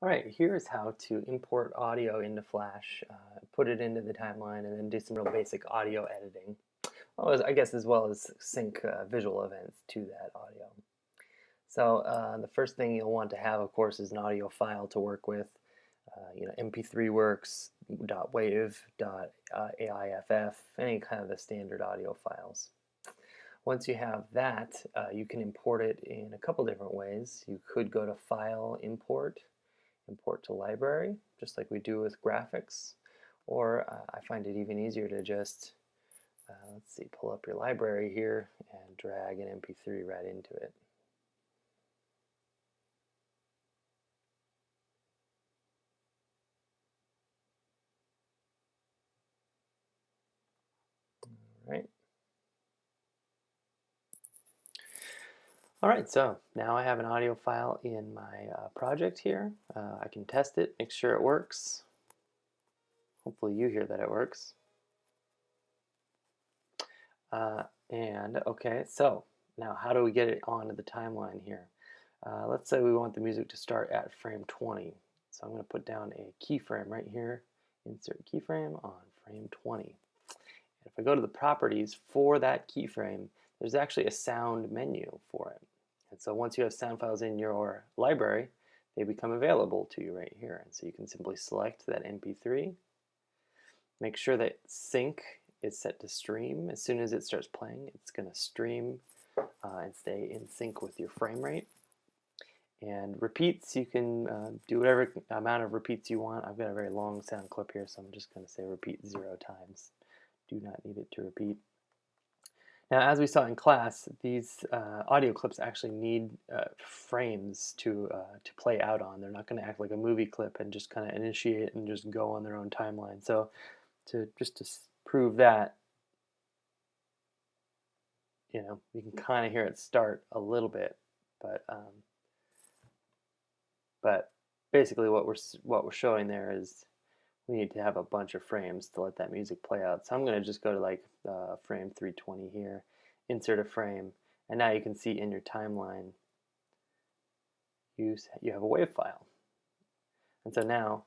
Alright, here's how to import audio into Flash, put it into the timeline, and then do some real basic audio editing. I guess as well as sync visual events to that audio. So the first thing you'll want to have, of course, is an audio file to work with. MP3 works, .wav, .aiff, any kind of the standard audio files. Once you have that, you can import it in a couple different ways. You could go to File, Import to Library, just like we do with graphics. Or I find it even easier to just, let's see, pull up your library here and drag an MP3 right into it. Right. Alright, so now I have an audio file in my project here. I can test it, make sure it works. Hopefully you hear that it works. Okay, so now how do we get it onto the timeline here? Let's say we want the music to start at frame 20. So I'm going to put down a keyframe right here, insert keyframe on frame 20. If I go to the properties for that keyframe, there's actually a sound menu for it. And so once you have sound files in your library, they become available to you right here. And so you can simply select that MP3, make sure that sync is set to stream. As soon as it starts playing, it's going to stream and stay in sync with your frame rate. And repeats, you can do whatever amount of repeats you want. I've got a very long sound clip here, so I'm just going to say repeat 0 times. Do not need it to repeat. Now, as we saw in class, these audio clips actually need frames to play out on. They're not going to act like a movie clip and just kind of initiate and just go on their own timeline. So to prove that, you can kind of hear it start a little bit, but basically what we're showing there is we need to have a bunch of frames to let that music play out. So I'm going to just go to like frame 320 here, insert a frame, and now you can see in your timeline you have a WAV file. And so now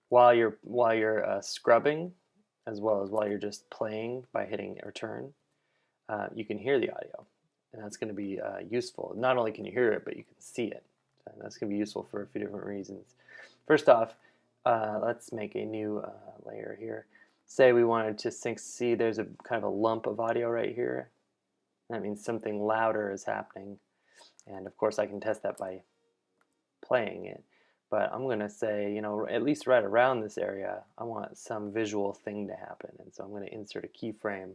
while you're scrubbing, as well as while you're just playing by hitting return, you can hear the audio, and that's going to be useful. Not only can you hear it, but you can see it, and that's going to be useful for a few different reasons. First off, let's make a new layer here. Say we wanted to see there's a kind of a lump of audio right here. That means something louder is happening, and of course I can test that by playing it. But I'm going to say, at least right around this area, I want some visual thing to happen. And so I'm going to insert a keyframe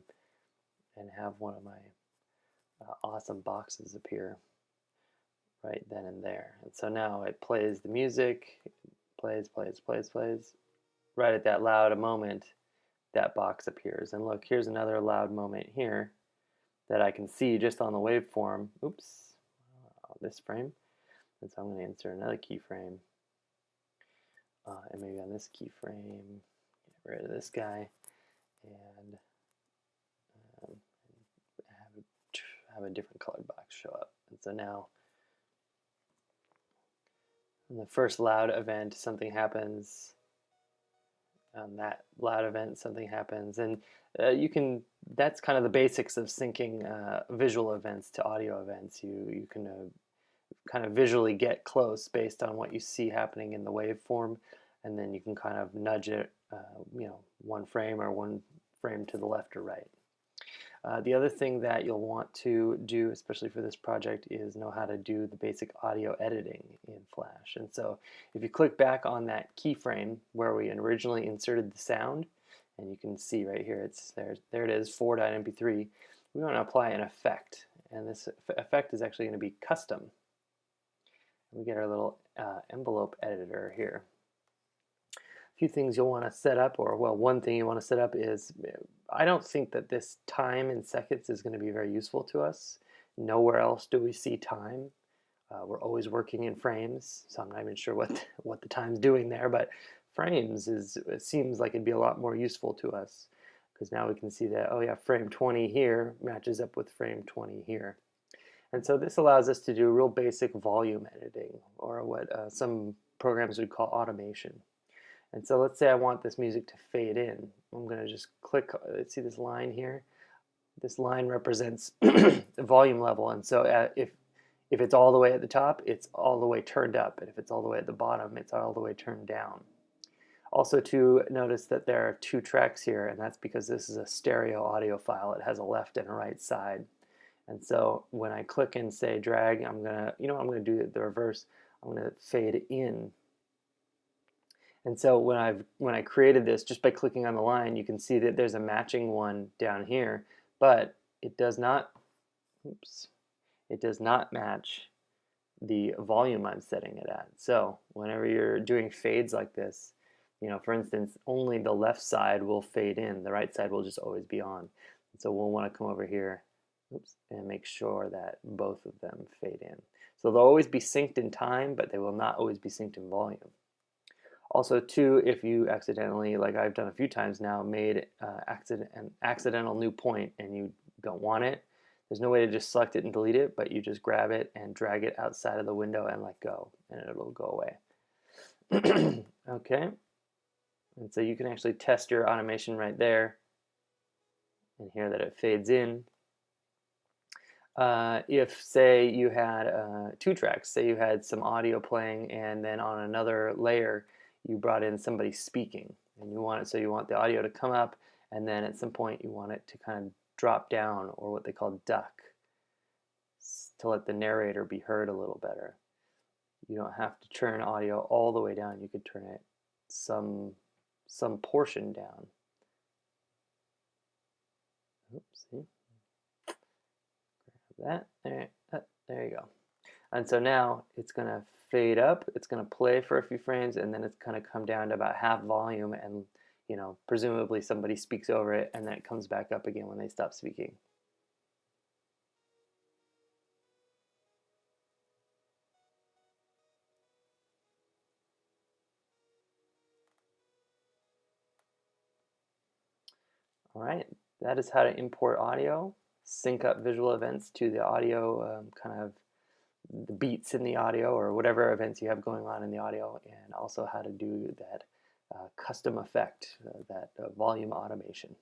and have one of my awesome boxes appear right then and there. And so now it plays the music, plays. Right at that loud moment, that box appears. And look, here's another loud moment here that I can see just on the waveform. Oops, this frame. And so I'm going to insert another keyframe. And maybe on this keyframe, get rid of this guy, and have a different colored box show up. And so now, in the first loud event, something happens. On that loud event, something happens, and that's kind of the basics of syncing visual events to audio events. You can kind of visually get close based on what you see happening in the waveform, and then you can kind of nudge it, one frame or one frame to the left or right. The other thing that you'll want to do, especially for this project, is know how to do the basic audio editing in Flash. And so if you click back on that keyframe where we originally inserted the sound, and you can see right here, there it is, 4.mp3, we want to apply an effect. And this effect is actually going to be custom. We get our little envelope editor here. A few things you'll want to set up, or well, one thing you want to set up is, I don't think that this time in seconds is going to be very useful to us. Nowhere else do we see time. We're always working in frames, so I'm not even sure what the time's doing there, but frames it seems like it'd be a lot more useful to us, because now we can see that, oh yeah, frame 20 here matches up with frame 20 here. And so this allows us to do real basic volume editing, or what some programs we'd call automation. And so let's say I want this music to fade in. I'm going to just click, see this line here? This line represents the volume level, and so if it's all the way at the top, it's all the way turned up, and if it's all the way at the bottom, it's all the way turned down. Also, to notice that there are two tracks here, and that's because this is a stereo audio file. It has a left and a right side. And so when I click and say drag, I'm gonna do the reverse. I'm gonna fade in. And so when I created this, just by clicking on the line, you can see that there's a matching one down here, but it does not, it does not match the volume I'm setting it at. So whenever you're doing fades like this, for instance, only the left side will fade in, the right side will just always be on. And so we'll want to come over here, and make sure that both of them fade in. So they'll always be synced in time, but they will not always be synced in volume. Also, too, if you accidentally, like I've done a few times now, made an accidental new point and you don't want it, there's no way to just select it and delete it, but you just grab it and drag it outside of the window and let go, and it'll go away. Okay, and so you can actually test your automation right there and hear that it fades in. If, say, you had two tracks, say you had some audio playing and then on another layer you brought in somebody speaking, and you want the audio to come up, and then at some point you want it to kind of drop down, or what they call duck, to let the narrator be heard a little better. You don't have to turn audio all the way down. You could turn it some portion down. Oops, see? Grab that. There you go. And so now it's going to fade up, it's going to play for a few frames, and then it's going to come down to about half volume, and presumably somebody speaks over it, and then it comes back up again when they stop speaking. All right, that is how to import audio, sync up visual events to the audio, kind of the beats in the audio or whatever events you have going on in the audio, and also how to do that custom effect, that volume automation.